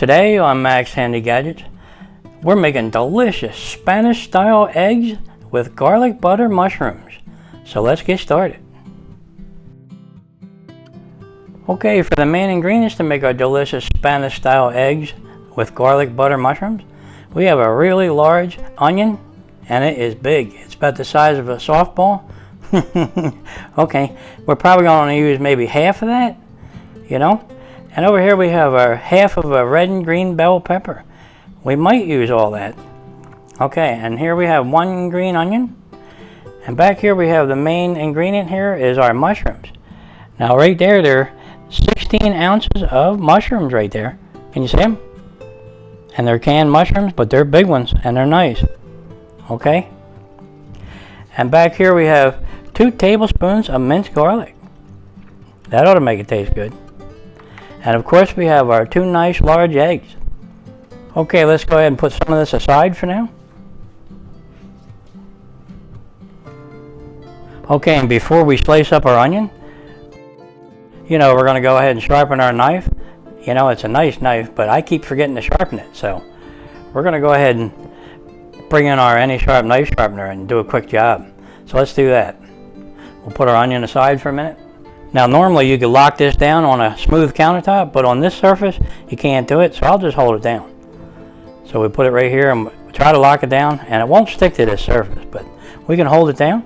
Today on Max Handy Gadgets, we're making delicious Spanish style eggs with garlic butter mushrooms. So let's get started. Okay, for the main ingredients to make our delicious Spanish style eggs with garlic butter mushrooms, we have a really large onion, and it is big. It's about the size of a softball. Okay, we're probably going to use maybe half of that, And over here we have our half of a red and green bell pepper. We might use all that. Okay, and here we have one green onion. And back here we have the main ingredient here is our mushrooms. Now right there, there are 16 ounces of mushrooms right there. Can you see them? And they're canned mushrooms, but they're big ones and they're nice. Okay? And back here we have 2 tablespoons of minced garlic. That ought to make it taste good. And of course we have our 2 nice large eggs. Okay, let's go ahead and put some of this aside for now. Okay, and before we slice up our onion, we're going to go ahead and sharpen our knife. It's a nice knife, but I keep forgetting to sharpen it. So we're going to go ahead and bring in our AnySharp knife sharpener and do a quick job. So let's do that. We'll put our onion aside for a minute. Now normally you could lock this down on a smooth countertop, but on this surface you can't do it, so I'll just hold it down. So we put it right here and try to lock it down, and it won't stick to this surface, but we can hold it down.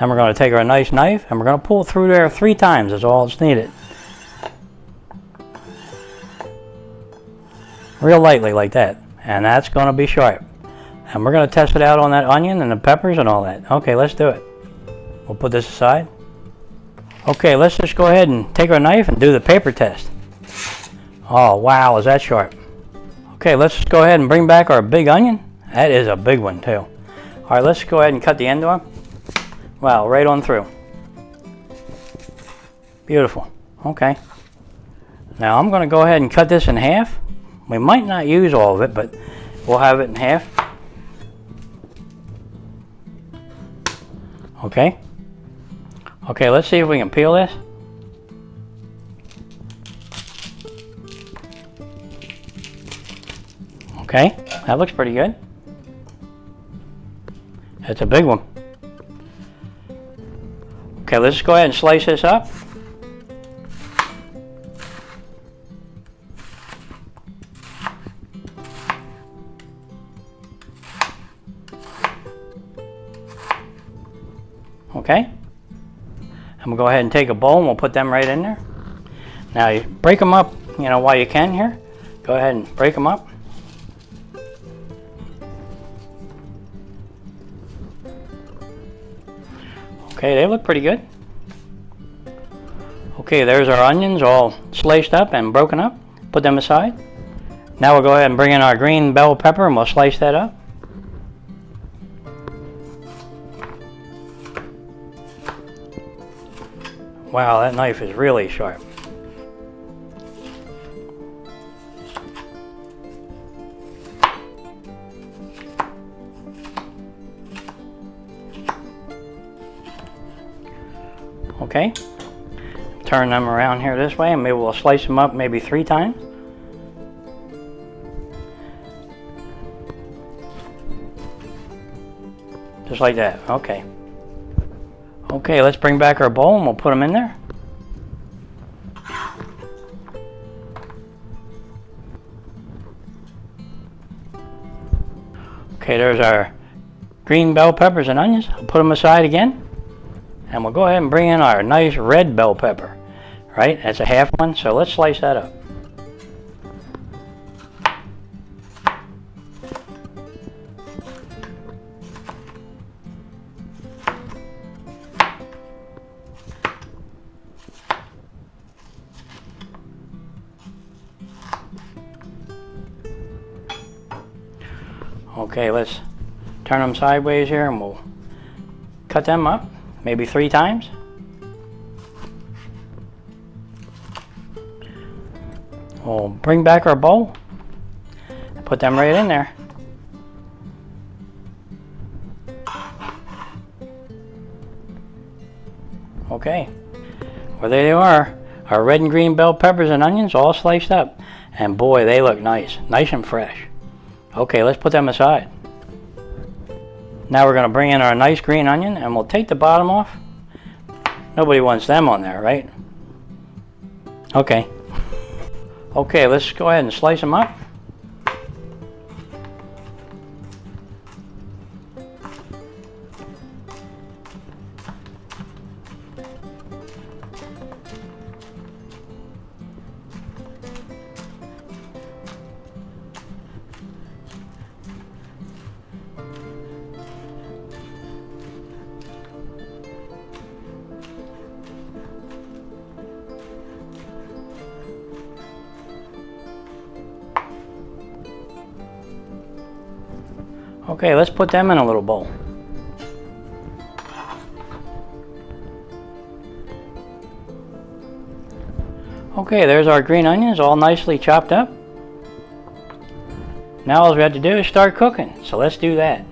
Then we're going to take our nice knife and we're going to pull it through there 3 times is all it's needed. Real lightly like that, and that's going to be sharp. And we're going to test it out on that onion and the peppers and all that. Okay, let's do it. We'll put this aside. Okay, let's just go ahead and take our knife and do the paper test. Oh wow, is that sharp. Okay, let's just go ahead and bring back our big onion. That is a big one too. Alright, let's go ahead and cut the end off. Wow, right on through. Beautiful. Okay. Now I'm going to go ahead and cut this in half. We might not use all of it, but we'll have it in half. Okay. Okay, let's see if we can peel this. Okay, that looks pretty good. It's a big one. Okay, let's go ahead and slice this up. Okay. And we'll go ahead and take a bowl and we'll put them right in there. Now you break them up, while you can here. Go ahead and break them up. Okay, they look pretty good. Okay, there's our onions all sliced up and broken up. Put them aside. Now we'll go ahead and bring in our green bell pepper and we'll slice that up. Wow, that knife is really sharp. Okay, turn them around here this way and maybe we'll slice them up maybe 3 times. Just like that, okay. Okay, let's bring back our bowl and we'll put them in there. Okay, there's our green bell peppers and onions. I'll put them aside again. And we'll go ahead and bring in our nice red bell pepper. Right, that's a half one, so let's slice that up. Okay, let's turn them sideways here and we'll cut them up, maybe 3 times. We'll bring back our bowl and put them right in there. Okay, well there they are, our red and green bell peppers and onions all sliced up. And boy, they look nice and fresh. Okay, let's put them aside. Now we're going to bring in our nice green onion, and we'll take the bottom off. Nobody wants them on there, right? Okay. Okay, let's go ahead and slice them up. Okay, let's put them in a little bowl. Okay, there's our green onions all nicely chopped up. Now all we have to do is start cooking, so let's do that.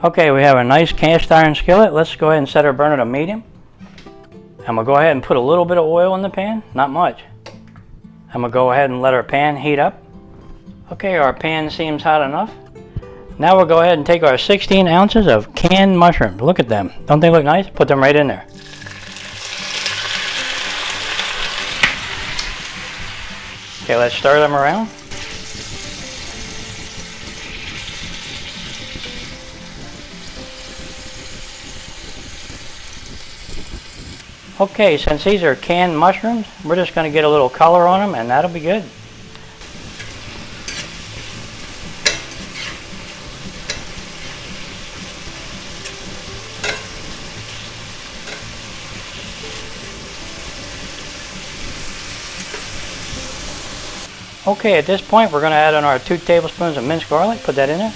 Okay, we have a nice cast iron skillet. Let's go ahead and set our burner to medium. And we'll go ahead and put a little bit of oil in the pan, not much. And we'll go ahead and let our pan heat up. Okay, our pan seems hot enough. Now we'll go ahead and take our 16 ounces of canned mushrooms. Look at them. Don't they look nice? Put them right in there. Okay, let's stir them around. Okay, since these are canned mushrooms, we're just going to get a little color on them, and that'll be good. Okay, at this point we're going to add in our 2 tablespoons of minced garlic. Put that in there.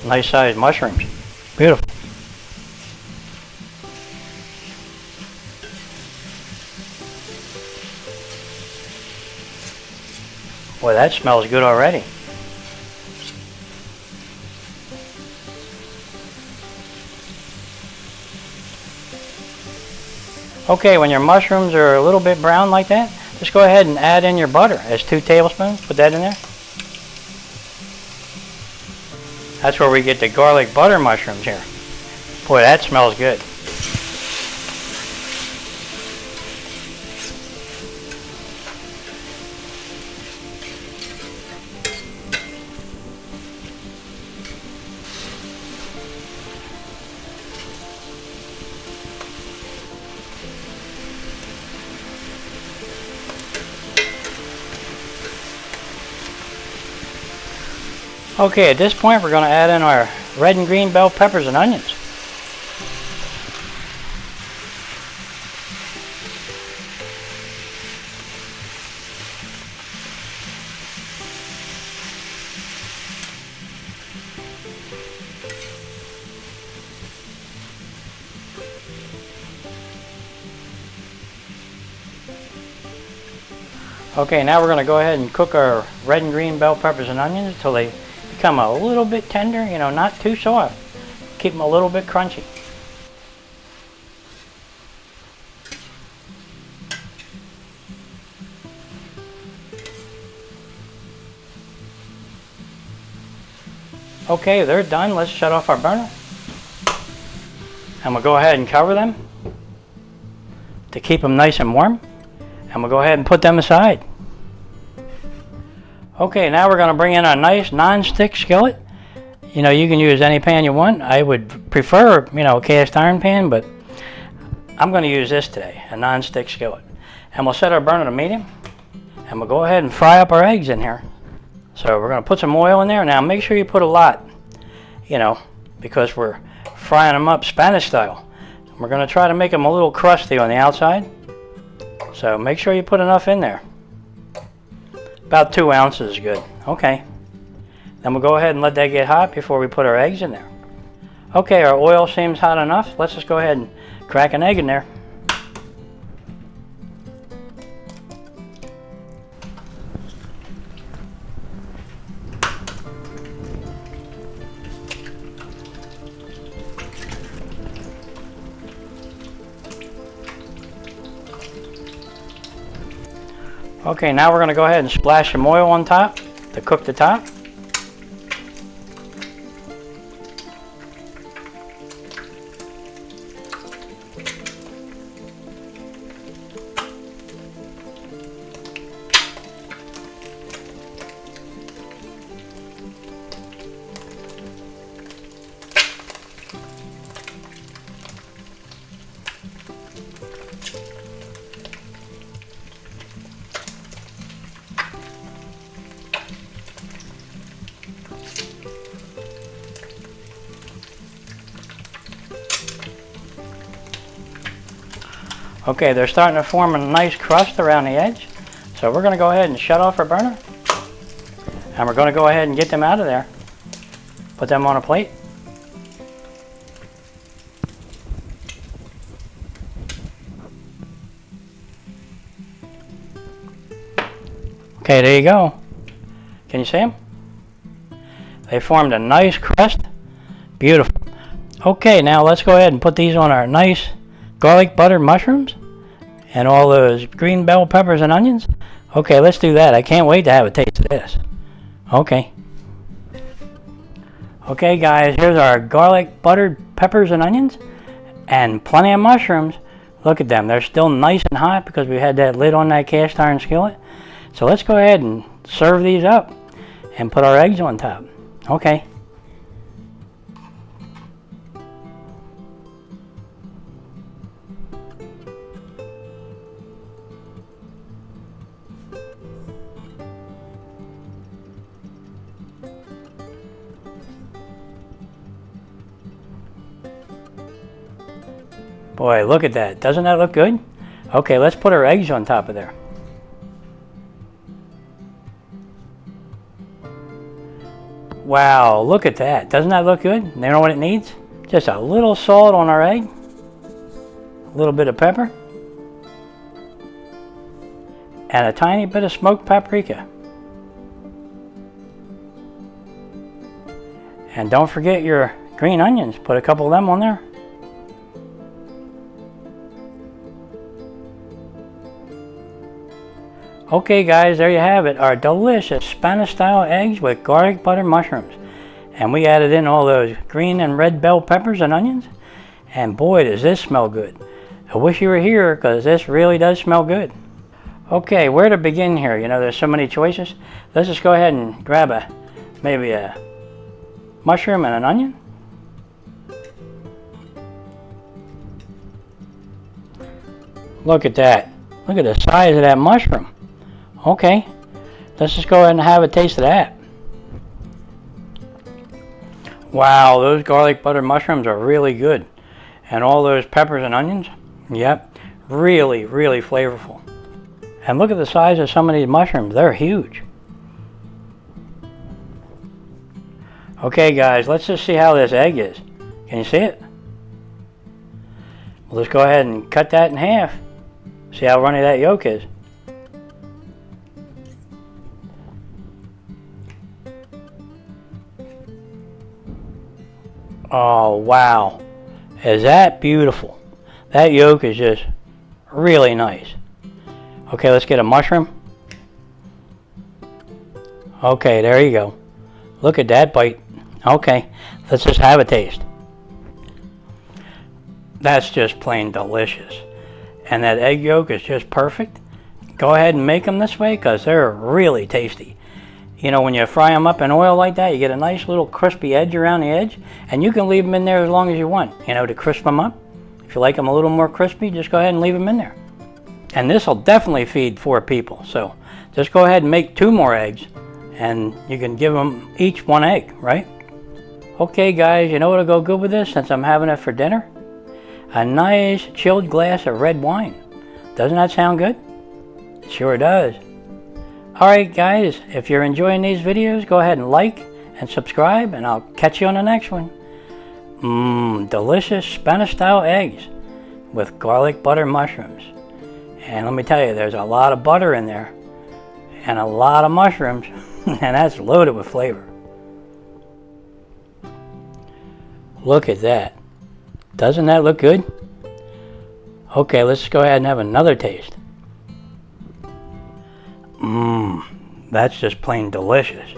Nice sized mushrooms. Beautiful. Boy, that smells good already. Okay, when your mushrooms are a little bit brown like that, just go ahead and add in your butter as 2 tablespoons. Put that in there. That's where we get the garlic butter mushrooms here. Boy, that smells good. Okay, at this point we're going to add in our red and green bell peppers and onions. Okay, now we're going to go ahead and cook our red and green bell peppers and onions until they become a little bit tender, you know, not too soft. Keep them a little bit crunchy. Okay, they're done. Let's shut off our burner. And we'll go ahead and cover them to keep them nice and warm. And we'll go ahead and put them aside. Okay, now we're going to bring in a nice non-stick skillet. You know, you can use any pan you want. I would prefer, you know, a cast iron pan, but I'm going to use this today, a non-stick skillet. And we'll set our burner to medium. And we'll go ahead and fry up our eggs in here. So we're going to put some oil in there. Now make sure you put a lot, you know, because we're frying them up Spanish style. We're going to try to make them a little crusty on the outside. So make sure you put enough in there. About 2 ounces is good. Okay. Then we'll go ahead and let that get hot before we put our eggs in there. Okay, our oil seems hot enough. Let's just go ahead and crack an egg in there. Okay, now we're going to go ahead and splash some oil on top to cook the top. Okay, they're starting to form a nice crust around the edge. So we're going to go ahead and shut off our burner. And we're going to go ahead and get them out of there. Put them on a plate. Okay, there you go. Can you see them? They formed a nice crust. Beautiful. Okay, now let's go ahead and put these on our nice garlic butter mushrooms and all those green bell peppers and onions. Okay, let's do that. I can't wait to have a taste of this. Okay. Okay guys, here's our garlic buttered peppers and onions and plenty of mushrooms. Look at them. They're still nice and hot because we had that lid on that cast iron skillet. So let's go ahead and serve these up and put our eggs on top. Okay. Boy, look at that. Doesn't that look good? Okay, let's put our eggs on top of there. Wow, look at that. Doesn't that look good? You know what it needs? Just a little salt on our egg. A little bit of pepper. And a tiny bit of smoked paprika. And don't forget your green onions. Put a couple of them on there. Okay guys, there you have it, our delicious Spanish style eggs with garlic butter mushrooms. And we added in all those green and red bell peppers and onions. And boy, does this smell good. I wish you were here because this really does smell good. Okay, where to begin here? You know, there's so many choices. Let's just go ahead and grab maybe a mushroom and an onion. Look at that. Look at the size of that mushroom. Okay, let's just go ahead and have a taste of that. Wow, those garlic butter mushrooms are really good. And all those peppers and onions, yep, really, really flavorful. And look at the size of some of these mushrooms, they're huge. Okay guys, let's just see how this egg is. Can you see it? Well, let's go ahead and cut that in half. See how runny that yolk is. Oh wow, is that beautiful? That yolk is just really nice. Okay, let's get a mushroom. Okay, there you go. Look at that bite. Okay, let's just have a taste. That's just plain delicious. And that egg yolk is just perfect. Go ahead and make them this way because they're really tasty. You know, when you fry them up in oil like that, you get a nice little crispy edge around the edge, and you can leave them in there as long as you want, you know, to crisp them up. If you like them a little more crispy, just go ahead and leave them in there. And this will definitely feed 4 people, so just go ahead and make 2 more eggs, and you can give them each 1 egg, right? Okay guys, you know what'll go good with this since I'm having it for dinner? A nice chilled glass of red wine. Doesn't that sound good? It sure does. Alright guys, if you're enjoying these videos, go ahead and like and subscribe, and I'll catch you on the next one. Delicious Spanish style eggs with garlic butter mushrooms. And let me tell you, there's a lot of butter in there and a lot of mushrooms, and that's loaded with flavor. Look at that. Doesn't that look good? Okay, let's go ahead and have another taste. That's just plain delicious.